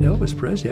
Elvis Presley.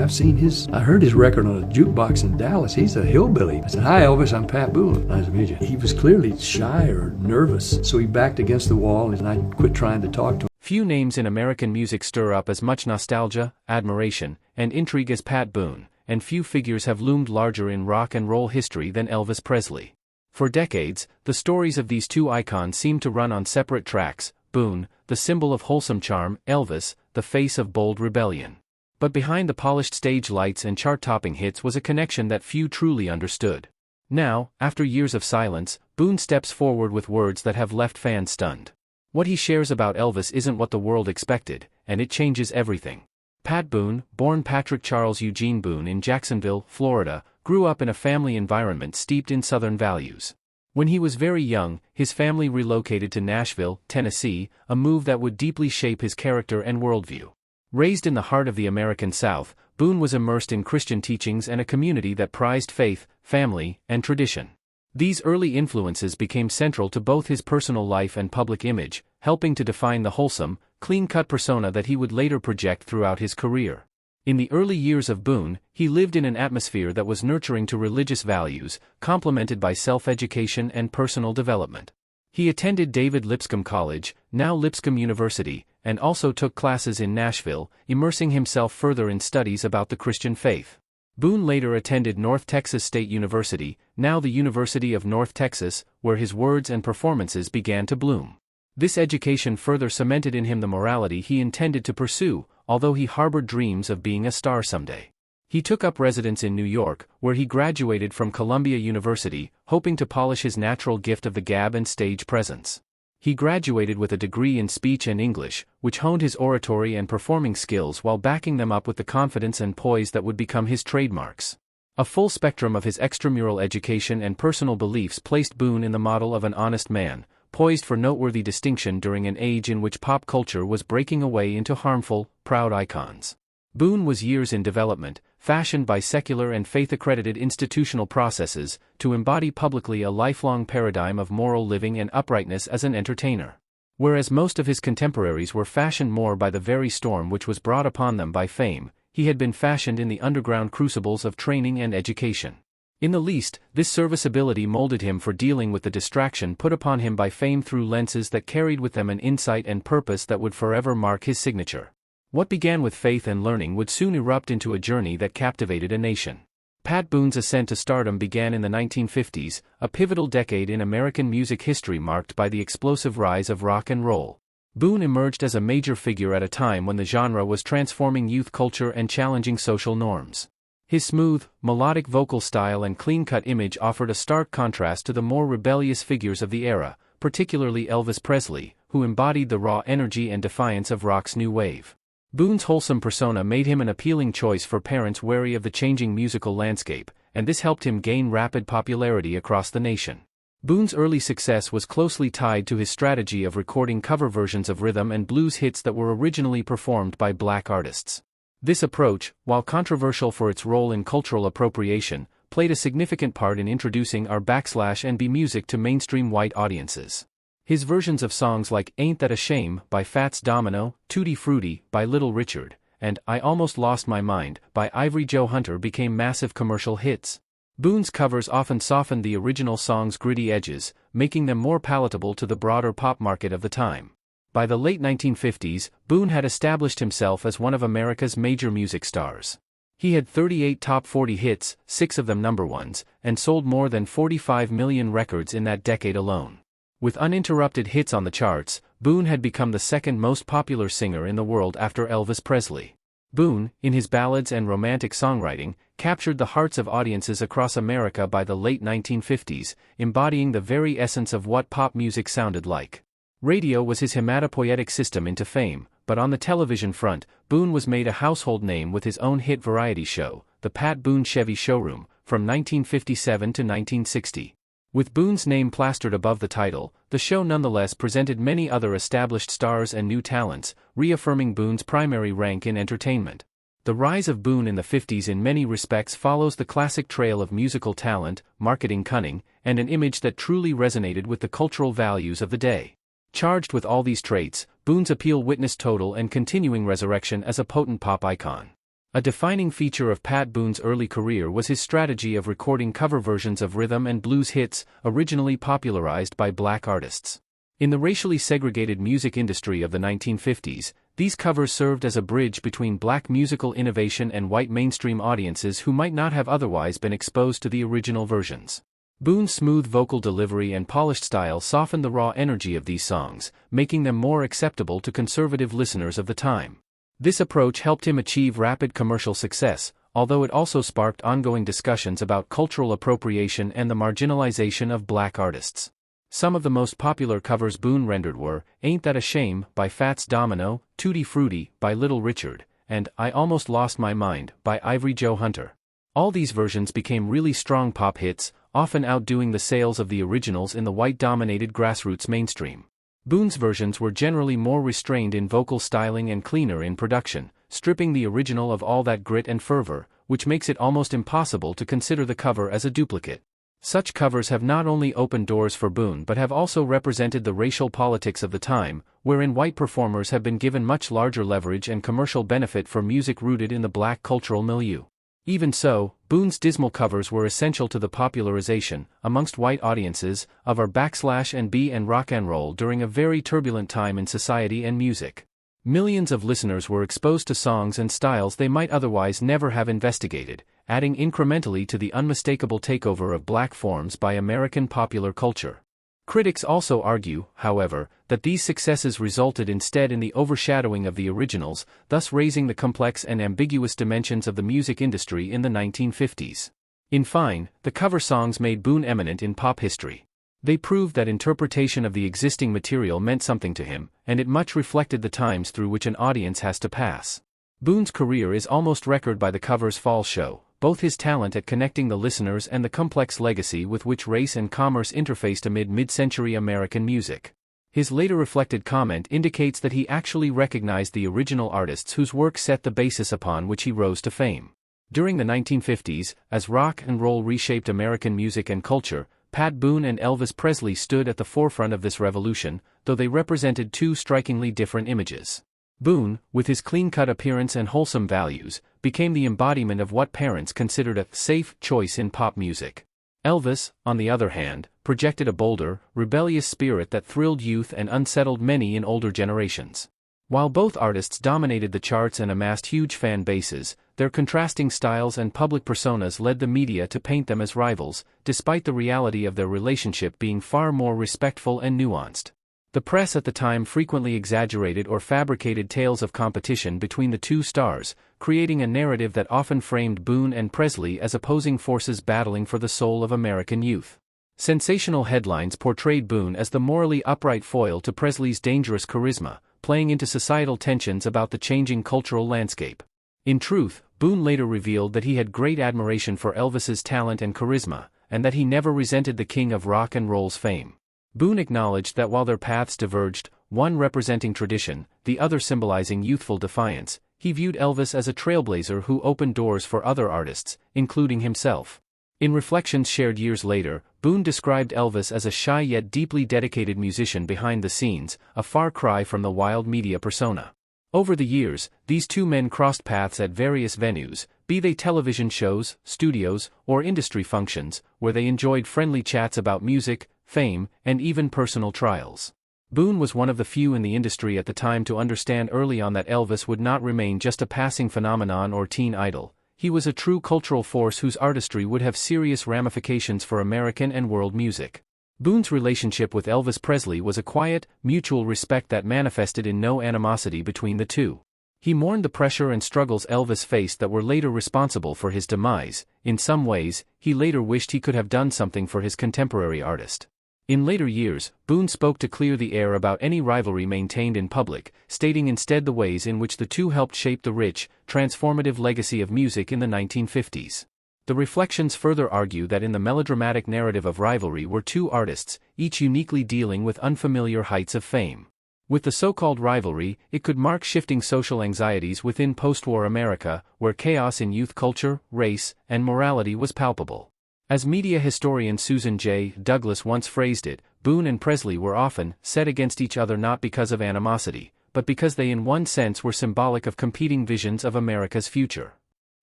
I heard his record on a jukebox in Dallas. He's a hillbilly. I said, "Hi, Elvis, I'm Pat Boone. Nice to meet you." He was clearly shy or nervous, so he backed against the wall, and I quit trying to talk to him. Few names in American music stir up as much nostalgia, admiration, and intrigue as Pat Boone, and few figures have loomed larger in rock and roll history than Elvis Presley. For decades, the stories of these two icons seemed to run on separate tracks: Boone, the symbol of wholesome charm; Elvis, the face of bold rebellion. But behind the polished stage lights and chart-topping hits was a connection that few truly understood. Now, after years of silence, Boone steps forward with words that have left fans stunned. What he shares about Elvis isn't what the world expected, and it changes everything. Pat Boone, born Patrick Charles Eugene Boone in Jacksonville, Florida, grew up in a family environment steeped in Southern values. When he was very young, his family relocated to Nashville, Tennessee, a move that would deeply shape his character and worldview. Raised in the heart of the American South, Boone was immersed in Christian teachings and a community that prized faith, family, and tradition. These early influences became central to both his personal life and public image, helping to define the wholesome, clean-cut persona that he would later project throughout his career. In the early years of Boone, he lived in an atmosphere that was nurturing to religious values, complemented by self-education and personal development. He attended David Lipscomb College, now Lipscomb University, and also took classes in Nashville, immersing himself further in studies about the Christian faith. Boone later attended North Texas State University, now the University of North Texas, where his words and performances began to bloom. This education further cemented in him the morality he intended to pursue, although he harbored dreams of being a star someday. He took up residence in New York, where he graduated from Columbia University, hoping to polish his natural gift of the gab and stage presence. He graduated with a degree in speech and English, which honed his oratory and performing skills while backing them up with the confidence and poise that would become his trademarks. A full spectrum of his extramural education and personal beliefs placed Boone in the model of an honest man, poised for noteworthy distinction during an age in which pop culture was breaking away into harmful, proud icons. Boone was years in development, fashioned by secular and faith-accredited institutional processes, to embody publicly a lifelong paradigm of moral living and uprightness as an entertainer. Whereas most of his contemporaries were fashioned more by the very storm which was brought upon them by fame, he had been fashioned in the underground crucibles of training and education. In the least, this serviceability molded him for dealing with the distraction put upon him by fame through lenses that carried with them an insight and purpose that would forever mark his signature. What began with faith and learning would soon erupt into a journey that captivated a nation. Pat Boone's ascent to stardom began in the 1950s, a pivotal decade in American music history marked by the explosive rise of rock and roll. Boone emerged as a major figure at a time when the genre was transforming youth culture and challenging social norms. His smooth, melodic vocal style and clean-cut image offered a stark contrast to the more rebellious figures of the era, particularly Elvis Presley, who embodied the raw energy and defiance of rock's new wave. Boone's wholesome persona made him an appealing choice for parents wary of the changing musical landscape, and this helped him gain rapid popularity across the nation. Boone's early success was closely tied to his strategy of recording cover versions of rhythm and blues hits that were originally performed by black artists. This approach, while controversial for its role in cultural appropriation, played a significant part in introducing R&B music to mainstream white audiences. His versions of songs like Ain't That a Shame by Fats Domino, Tutti Frutti by Little Richard, and I Almost Lost My Mind by Ivory Joe Hunter became massive commercial hits. Boone's covers often softened the original song's gritty edges, making them more palatable to the broader pop market of the time. By the late 1950s, Boone had established himself as one of America's major music stars. He had 38 top 40 hits, 6 of them number ones, and sold more than 45 million records in that decade alone. With uninterrupted hits on the charts, Boone had become the second most popular singer in the world after Elvis Presley. Boone, in his ballads and romantic songwriting, captured the hearts of audiences across America by the late 1950s, embodying the very essence of what pop music sounded like. Radio was his hematopoietic system into fame, but on the television front, Boone was made a household name with his own hit variety show, The Pat Boone Chevy Showroom, from 1957 to 1960. With Boone's name plastered above the title, the show nonetheless presented many other established stars and new talents, reaffirming Boone's primary rank in entertainment. The rise of Boone in the 50s in many respects follows the classic trail of musical talent, marketing cunning, and an image that truly resonated with the cultural values of the day. Charged with all these traits, Boone's appeal witnessed total and continuing resurrection as a potent pop icon. A defining feature of Pat Boone's early career was his strategy of recording cover versions of rhythm and blues hits, originally popularized by black artists. In the racially segregated music industry of the 1950s, these covers served as a bridge between black musical innovation and white mainstream audiences who might not have otherwise been exposed to the original versions. Boone's smooth vocal delivery and polished style softened the raw energy of these songs, making them more acceptable to conservative listeners of the time. This approach helped him achieve rapid commercial success, although it also sparked ongoing discussions about cultural appropriation and the marginalization of black artists. Some of the most popular covers Boone rendered were Ain't That a Shame by Fats Domino, Tutti Frutti by Little Richard, and I Almost Lost My Mind by Ivory Joe Hunter. All these versions became really strong pop hits, often outdoing the sales of the originals in the white-dominated grassroots mainstream. Boone's versions were generally more restrained in vocal styling and cleaner in production, stripping the original of all that grit and fervor, which makes it almost impossible to consider the cover as a duplicate. Such covers have not only opened doors for Boone but have also represented the racial politics of the time, wherein white performers have been given much larger leverage and commercial benefit for music rooted in the black cultural milieu. Even so, Boone's dismal covers were essential to the popularization, amongst white audiences, of R&B and rock and roll during a very turbulent time in society and music. Millions of listeners were exposed to songs and styles they might otherwise never have investigated, adding incrementally to the unmistakable takeover of black forms by American popular culture. Critics also argue, however, that these successes resulted instead in the overshadowing of the originals, thus raising the complex and ambiguous dimensions of the music industry in the 1950s. In fine, the cover songs made Boone eminent in pop history. They proved that interpretation of the existing material meant something to him, and it much reflected the times through which an audience has to pass. Boone's career is almost recorded by the covers fall show, both his talent at connecting the listeners and the complex legacy with which race and commerce interfaced amid mid-century American music. His later reflected comment indicates that he actually recognized the original artists whose work set the basis upon which he rose to fame. During the 1950s, as rock and roll reshaped American music and culture, Pat Boone and Elvis Presley stood at the forefront of this revolution, though they represented two strikingly different images. Boone, with his clean-cut appearance and wholesome values, became the embodiment of what parents considered a safe choice in pop music. Elvis, on the other hand, projected a bolder, rebellious spirit that thrilled youth and unsettled many in older generations. While both artists dominated the charts and amassed huge fan bases, their contrasting styles and public personas led the media to paint them as rivals, despite the reality of their relationship being far more respectful and nuanced. The press at the time frequently exaggerated or fabricated tales of competition between the two stars, creating a narrative that often framed Boone and Presley as opposing forces battling for the soul of American youth. Sensational headlines portrayed Boone as the morally upright foil to Presley's dangerous charisma, playing into societal tensions about the changing cultural landscape. In truth, Boone later revealed that he had great admiration for Elvis's talent and charisma, and that he never resented the king of rock and roll's fame. Boone acknowledged that while their paths diverged, one representing tradition, the other symbolizing youthful defiance, he viewed Elvis as a trailblazer who opened doors for other artists, including himself. In reflections shared years later, Boone described Elvis as a shy yet deeply dedicated musician behind the scenes, a far cry from the wild media persona. Over the years, these two men crossed paths at various venues, be they television shows, studios, or industry functions, where they enjoyed friendly chats about music, fame, and even personal trials. Boone was one of the few in the industry at the time to understand early on that Elvis would not remain just a passing phenomenon or teen idol. He was a true cultural force whose artistry would have serious ramifications for American and world music. Boone's relationship with Elvis Presley was a quiet, mutual respect that manifested in no animosity between the two. He mourned the pressure and struggles Elvis faced that were later responsible for his demise. In some ways, he later wished he could have done something for his contemporary artist. In later years, Boone spoke to clear the air about any rivalry maintained in public, stating instead the ways in which the two helped shape the rich, transformative legacy of music in the 1950s. The reflections further argue that in the melodramatic narrative of rivalry were two artists, each uniquely dealing with unfamiliar heights of fame. With the so-called rivalry, it could mark shifting social anxieties within post-war America, where chaos in youth culture, race, and morality was palpable. As media historian Susan J. Douglas once phrased it, Boone and Presley were often set against each other not because of animosity, but because they in one sense were symbolic of competing visions of America's future.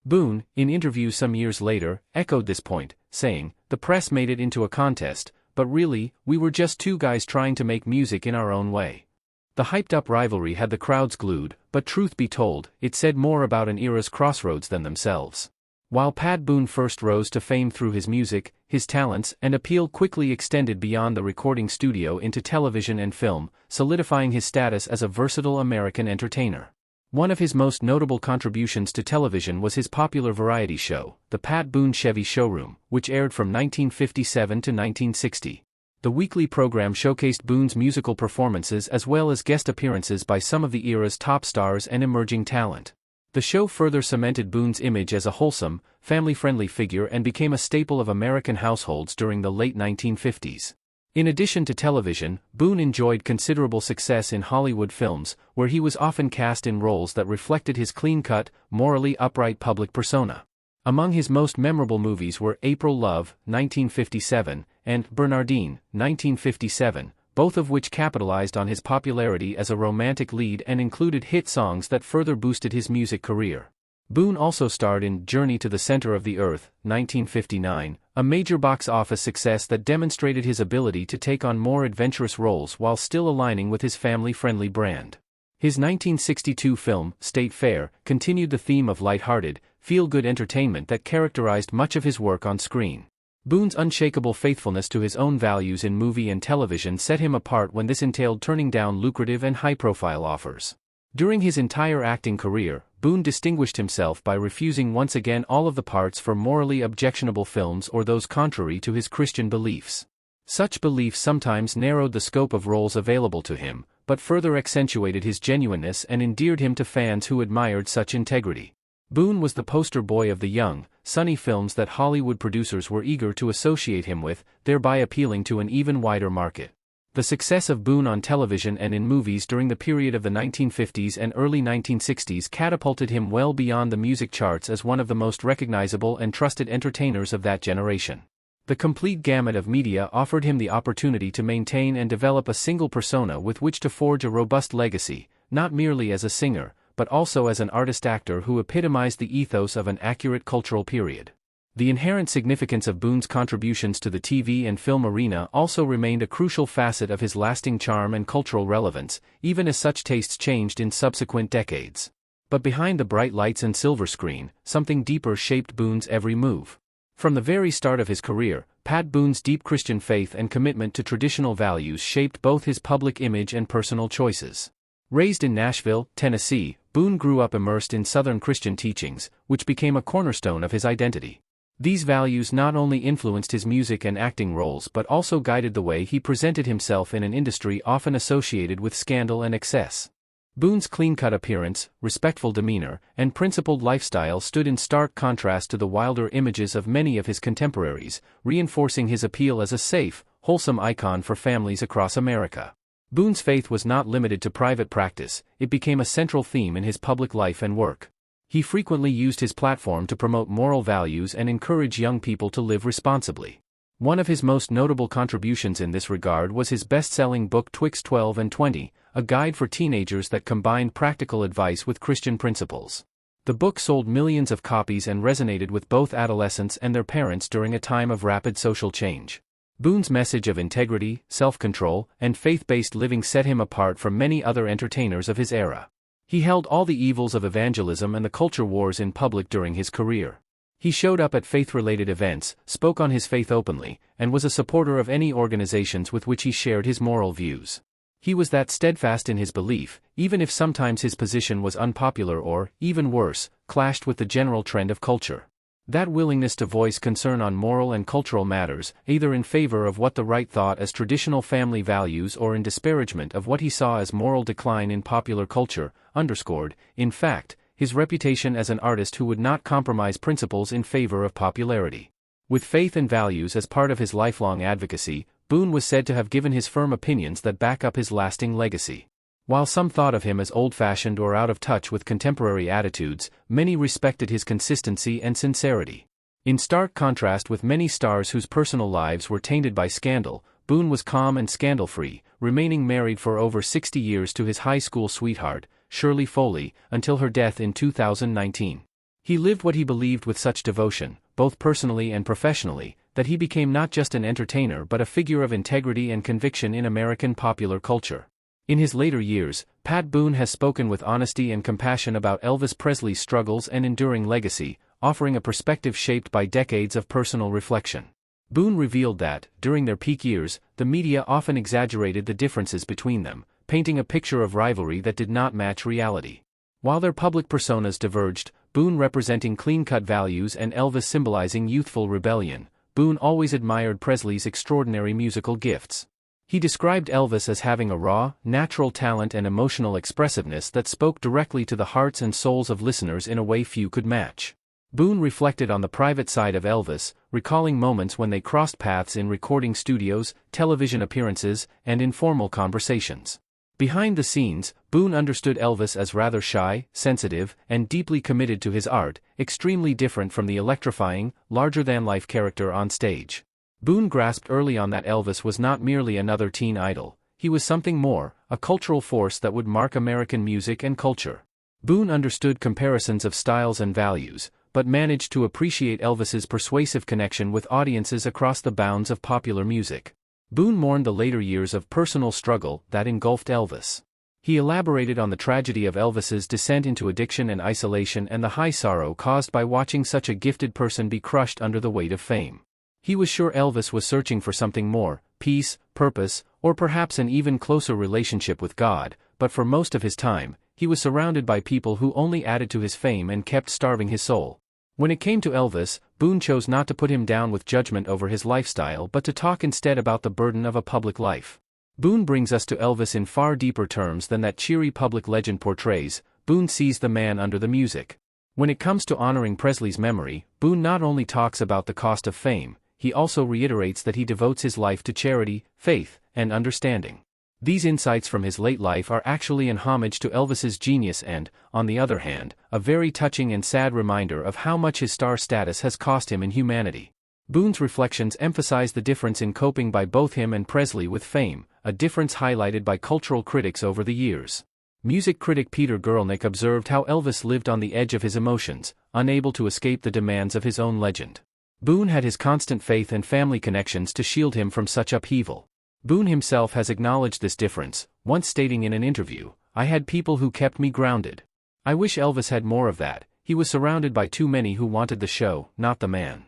Boone, in interviews some years later, echoed this point, saying, "The press made it into a contest, but really, we were just two guys trying to make music in our own way." The hyped-up rivalry had the crowds glued, but truth be told, it said more about an era's crossroads than themselves. While Pat Boone first rose to fame through his music, his talents and appeal quickly extended beyond the recording studio into television and film, solidifying his status as a versatile American entertainer. One of his most notable contributions to television was his popular variety show, The Pat Boone Chevy Showroom, which aired from 1957 to 1960. The weekly program showcased Boone's musical performances as well as guest appearances by some of the era's top stars and emerging talent. The show further cemented Boone's image as a wholesome, family-friendly figure and became a staple of American households during the late 1950s. In addition to television, Boone enjoyed considerable success in Hollywood films, where he was often cast in roles that reflected his clean-cut, morally upright public persona. Among his most memorable movies were April Love, 1957, and Bernardine, 1957, both of which capitalized on his popularity as a romantic lead and included hit songs that further boosted his music career. Boone also starred in Journey to the Center of the Earth, 1959, a major box office success that demonstrated his ability to take on more adventurous roles while still aligning with his family-friendly brand. His 1962 film, State Fair, continued the theme of lighthearted, feel-good entertainment that characterized much of his work on screen. Boone's unshakable faithfulness to his own values in movie and television set him apart when this entailed turning down lucrative and high-profile offers. During his entire acting career, Boone distinguished himself by refusing once again all of the parts for morally objectionable films or those contrary to his Christian beliefs. Such beliefs sometimes narrowed the scope of roles available to him, but further accentuated his genuineness and endeared him to fans who admired such integrity. Boone was the poster boy of the young, sunny films that Hollywood producers were eager to associate him with, thereby appealing to an even wider market. The success of Boone on television and in movies during the period of the 1950s and early 1960s catapulted him well beyond the music charts as one of the most recognizable and trusted entertainers of that generation. The complete gamut of media offered him the opportunity to maintain and develop a single persona with which to forge a robust legacy, not merely as a singer, but also as an artist-actor who epitomized the ethos of an accurate cultural period. The inherent significance of Boone's contributions to the TV and film arena also remained a crucial facet of his lasting charm and cultural relevance, even as such tastes changed in subsequent decades. But behind the bright lights and silver screen, something deeper shaped Boone's every move. From the very start of his career, Pat Boone's deep Christian faith and commitment to traditional values shaped both his public image and personal choices. Raised in Nashville, Tennessee, Boone grew up immersed in Southern Christian teachings, which became a cornerstone of his identity. These values not only influenced his music and acting roles but also guided the way he presented himself in an industry often associated with scandal and excess. Boone's clean-cut appearance, respectful demeanor, and principled lifestyle stood in stark contrast to the wilder images of many of his contemporaries, reinforcing his appeal as a safe, wholesome icon for families across America. Boone's faith was not limited to private practice, it became a central theme in his public life and work. He frequently used his platform to promote moral values and encourage young people to live responsibly. One of his most notable contributions in this regard was his best-selling book Twixt 12 and 20, a guide for teenagers that combined practical advice with Christian principles. The book sold millions of copies and resonated with both adolescents and their parents during a time of rapid social change. Boone's message of integrity, self-control, and faith-based living set him apart from many other entertainers of his era. He held all the evils of evangelism and the culture wars in public during his career. He showed up at faith-related events, spoke on his faith openly, and was a supporter of any organizations with which he shared his moral views. He was that steadfast in his belief, even if sometimes his position was unpopular or, even worse, clashed with the general trend of culture. That willingness to voice concern on moral and cultural matters, either in favor of what the right thought as traditional family values or in disparagement of what he saw as moral decline in popular culture, underscored, in fact, his reputation as an artist who would not compromise principles in favor of popularity. With faith and values as part of his lifelong advocacy, Boone was said to have given his firm opinions that back up his lasting legacy. While some thought of him as old-fashioned or out of touch with contemporary attitudes, many respected his consistency and sincerity. In stark contrast with many stars whose personal lives were tainted by scandal, Boone was calm and scandal-free, remaining married for over 60 years to his high school sweetheart, Shirley Foley, until her death in 2019. He lived what he believed with such devotion, both personally and professionally, that he became not just an entertainer but a figure of integrity and conviction in American popular culture. In his later years, Pat Boone has spoken with honesty and compassion about Elvis Presley's struggles and enduring legacy, offering a perspective shaped by decades of personal reflection. Boone revealed that, during their peak years, the media often exaggerated the differences between them, painting a picture of rivalry that did not match reality. While their public personas diverged, Boone representing clean-cut values and Elvis symbolizing youthful rebellion, Boone always admired Presley's extraordinary musical gifts. He described Elvis as having a raw, natural talent and emotional expressiveness that spoke directly to the hearts and souls of listeners in a way few could match. Boone reflected on the private side of Elvis, recalling moments when they crossed paths in recording studios, television appearances, and informal conversations. Behind the scenes, Boone understood Elvis as rather shy, sensitive, and deeply committed to his art, extremely different from the electrifying, larger-than-life character on stage. Boone grasped early on that Elvis was not merely another teen idol, he was something more, a cultural force that would mark American music and culture. Boone understood comparisons of styles and values, but managed to appreciate Elvis's persuasive connection with audiences across the bounds of popular music. Boone mourned the later years of personal struggle that engulfed Elvis. He elaborated on the tragedy of Elvis's descent into addiction and isolation and the high sorrow caused by watching such a gifted person be crushed under the weight of fame. He was sure Elvis was searching for something more, peace, purpose, or perhaps an even closer relationship with God, but for most of his time, he was surrounded by people who only added to his fame and kept starving his soul. When it came to Elvis, Boone chose not to put him down with judgment over his lifestyle but to talk instead about the burden of a public life. Boone brings us to Elvis in far deeper terms than that cheery public legend portrays. Boone sees the man under the music. When it comes to honoring Presley's memory, Boone not only talks about the cost of fame, he also reiterates that he devotes his life to charity, faith, and understanding. These insights from his late life are actually an homage to Elvis's genius and, on the other hand, a very touching and sad reminder of how much his star status has cost him in humanity. Boone's reflections emphasize the difference in coping by both him and Presley with fame, a difference highlighted by cultural critics over the years. Music critic Peter Guralnick observed how Elvis lived on the edge of his emotions, unable to escape the demands of his own legend. Boone had his constant faith and family connections to shield him from such upheaval. Boone himself has acknowledged this difference, once stating in an interview, "I had people who kept me grounded. I wish Elvis had more of that. He was surrounded by too many who wanted the show, not the man."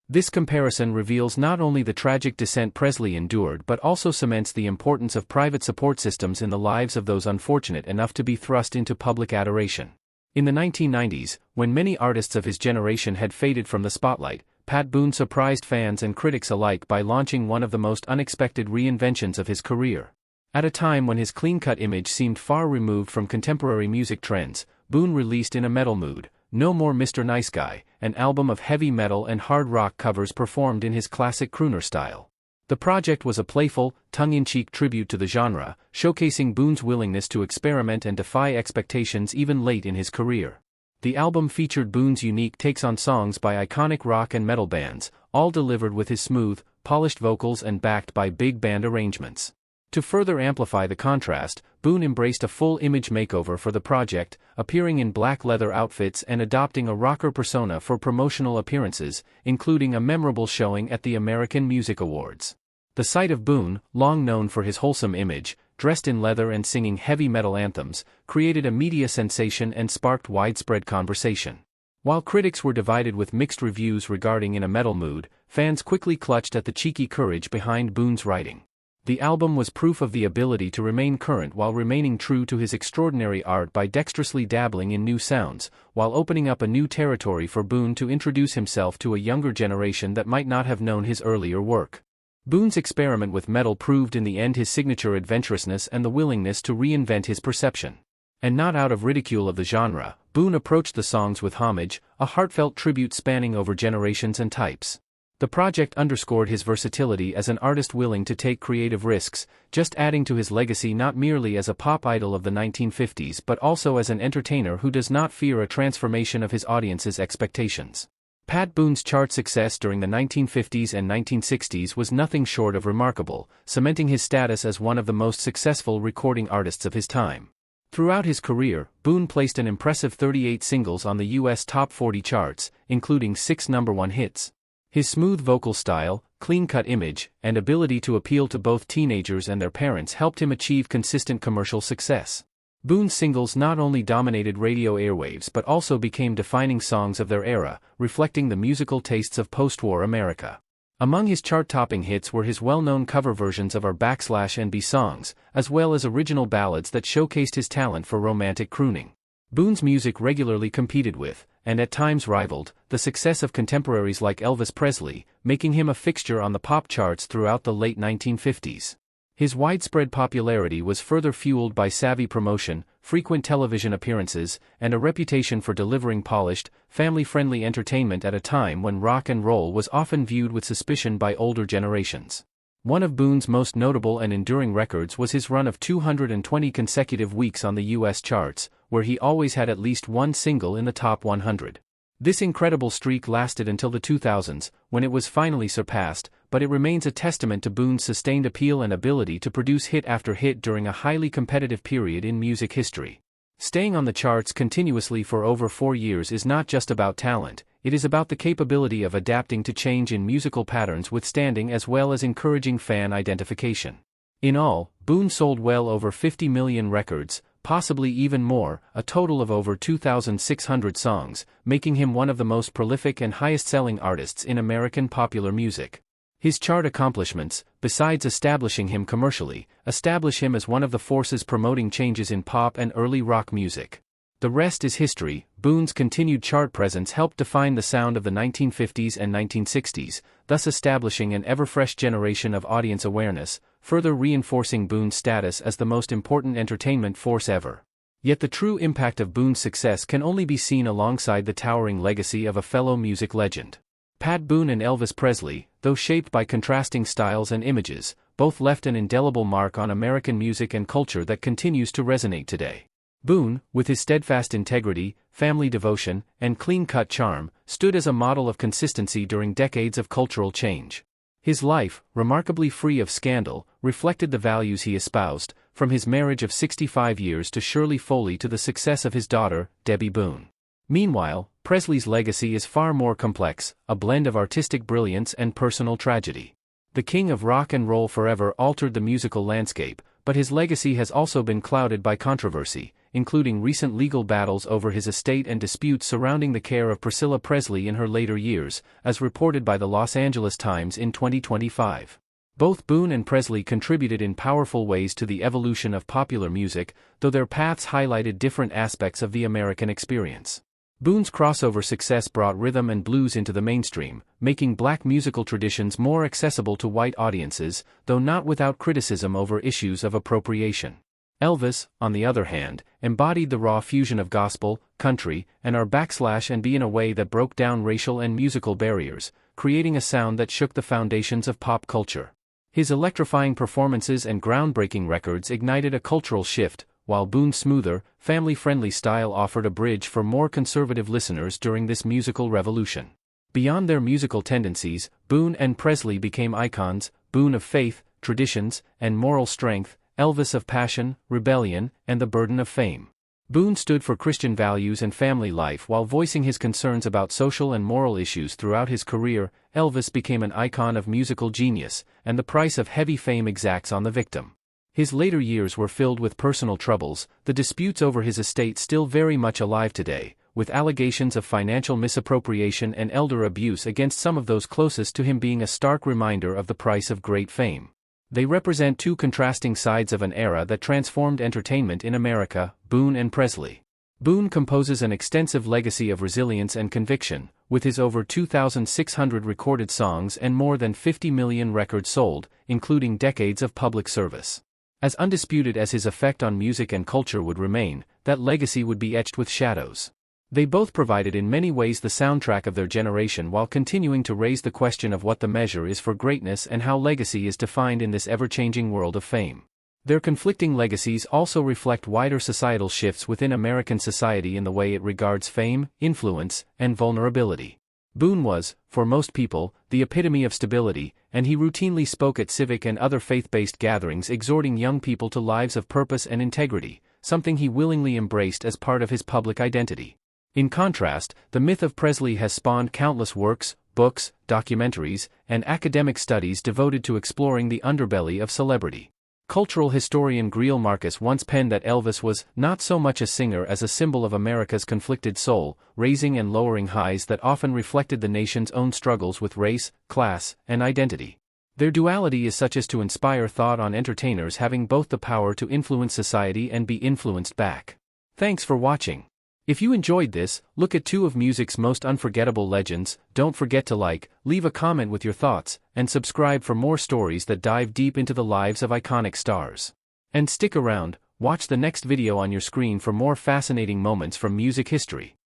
This comparison reveals not only the tragic descent Presley endured but also cements the importance of private support systems in the lives of those unfortunate enough to be thrust into public adoration. In the 1990s, when many artists of his generation had faded from the spotlight, Pat Boone surprised fans and critics alike by launching one of the most unexpected reinventions of his career. At a time when his clean-cut image seemed far removed from contemporary music trends, Boone released in a metal mood, No More Mr. Nice Guy, an album of heavy metal and hard rock covers performed in his classic crooner style. The project was a playful, tongue-in-cheek tribute to the genre, showcasing Boone's willingness to experiment and defy expectations even late in his career. The album featured Boone's unique takes on songs by iconic rock and metal bands, all delivered with his smooth, polished vocals and backed by big band arrangements. To further amplify the contrast, Boone embraced a full image makeover for the project, appearing in black leather outfits and adopting a rocker persona for promotional appearances, including a memorable showing at the American Music Awards. The sight of Boone, long known for his wholesome image, dressed in leather and singing heavy metal anthems, created a media sensation and sparked widespread conversation. While critics were divided with mixed reviews regarding In a Metal Mood, fans quickly clutched at the cheeky courage behind Boone's writing. The album was proof of the ability to remain current while remaining true to his extraordinary art by dexterously dabbling in new sounds, while opening up a new territory for Boone to introduce himself to a younger generation that might not have known his earlier work. Boone's experiment with metal proved in the end his signature adventurousness and the willingness to reinvent his perception. And not out of ridicule of the genre, Boone approached the songs with homage, a heartfelt tribute spanning over generations and types. The project underscored his versatility as an artist willing to take creative risks, just adding to his legacy not merely as a pop idol of the 1950s but also as an entertainer who does not fear a transformation of his audience's expectations. Pat Boone's chart success during the 1950s and 1960s was nothing short of remarkable, cementing his status as one of the most successful recording artists of his time. Throughout his career, Boone placed an impressive 38 singles on the U.S. Top 40 charts, including 6 number-one hits. His smooth vocal style, clean-cut image, and ability to appeal to both teenagers and their parents helped him achieve consistent commercial success. Boone's singles not only dominated radio airwaves but also became defining songs of their era, reflecting the musical tastes of post-war America. Among his chart-topping hits were his well-known cover versions of R&B songs, as well as original ballads that showcased his talent for romantic crooning. Boone's music regularly competed with, and at times rivaled, the success of contemporaries like Elvis Presley, making him a fixture on the pop charts throughout the late 1950s. His widespread popularity was further fueled by savvy promotion, frequent television appearances, and a reputation for delivering polished, family-friendly entertainment at a time when rock and roll was often viewed with suspicion by older generations. One of Boone's most notable and enduring records was his run of 220 consecutive weeks on the U.S. charts, where he always had at least one single in the top 100. This incredible streak lasted until the 2000s, when it was finally surpassed, but it remains a testament to Boone's sustained appeal and ability to produce hit after hit during a highly competitive period in music history. Staying on the charts continuously for over 4 years is not just about talent, it is about the capability of adapting to change in musical patterns withstanding as well as encouraging fan identification. In all, Boone sold well over 50 million records, possibly even more, a total of over 2,600 songs, making him one of the most prolific and highest-selling artists in American popular music. His chart accomplishments, besides establishing him commercially, establish him as one of the forces promoting changes in pop and early rock music. The rest is history. Boone's continued chart presence helped define the sound of the 1950s and 1960s, thus establishing an ever-fresh generation of audience awareness, further reinforcing Boone's status as the most important entertainment force ever. Yet the true impact of Boone's success can only be seen alongside the towering legacy of a fellow music legend. Pat Boone and Elvis Presley, though shaped by contrasting styles and images, both left an indelible mark on American music and culture that continues to resonate today. Boone, with his steadfast integrity, family devotion, and clean-cut charm, stood as a model of consistency during decades of cultural change. His life, remarkably free of scandal, reflected the values he espoused, from his marriage of 65 years to Shirley Foley to the success of his daughter, Debbie Boone. Meanwhile, Presley's legacy is far more complex, a blend of artistic brilliance and personal tragedy. The king of rock and roll forever altered the musical landscape, but his legacy has also been clouded by controversy, including recent legal battles over his estate and disputes surrounding the care of Priscilla Presley in her later years, as reported by the Los Angeles Times in 2025. Both Boone and Presley contributed in powerful ways to the evolution of popular music, though their paths highlighted different aspects of the American experience. Boone's crossover success brought rhythm and blues into the mainstream, making black musical traditions more accessible to white audiences, though not without criticism over issues of appropriation. Elvis, on the other hand, embodied the raw fusion of gospel, country, and R&B in a way that broke down racial and musical barriers, creating a sound that shook the foundations of pop culture. His electrifying performances and groundbreaking records ignited a cultural shift, while Boone's smoother, family-friendly style offered a bridge for more conservative listeners during this musical revolution. Beyond their musical tendencies, Boone and Presley became icons, Boone of faith, traditions, and moral strength, Elvis of passion, rebellion, and the burden of fame. Boone stood for Christian values and family life while voicing his concerns about social and moral issues throughout his career. Elvis became an icon of musical genius, and the price of heavy fame exacts on the victim. His later years were filled with personal troubles, the disputes over his estate still very much alive today, with allegations of financial misappropriation and elder abuse against some of those closest to him being a stark reminder of the price of great fame. They represent two contrasting sides of an era that transformed entertainment in America, Boone and Presley. Boone composes an extensive legacy of resilience and conviction, with his over 2,600 recorded songs and more than 50 million records sold, including decades of public service. As undisputed as his effect on music and culture would remain, that legacy would be etched with shadows. They both provided in many ways the soundtrack of their generation while continuing to raise the question of what the measure is for greatness and how legacy is defined in this ever-changing world of fame. Their conflicting legacies also reflect wider societal shifts within American society in the way it regards fame, influence, and vulnerability. Boone was, for most people, the epitome of stability, and he routinely spoke at civic and other faith-based gatherings exhorting young people to lives of purpose and integrity, something he willingly embraced as part of his public identity. In contrast, the myth of Presley has spawned countless works, books, documentaries, and academic studies devoted to exploring the underbelly of celebrity. Cultural historian Greil Marcus once penned that Elvis was not so much a singer as a symbol of America's conflicted soul, raising and lowering highs that often reflected the nation's own struggles with race, class, and identity. Their duality is such as to inspire thought on entertainers having both the power to influence society and be influenced back. Thanks for watching. If you enjoyed this, look at two of music's most unforgettable legends. Don't forget to like, leave a comment with your thoughts, and subscribe for more stories that dive deep into the lives of iconic stars. And stick around, watch the next video on your screen for more fascinating moments from music history.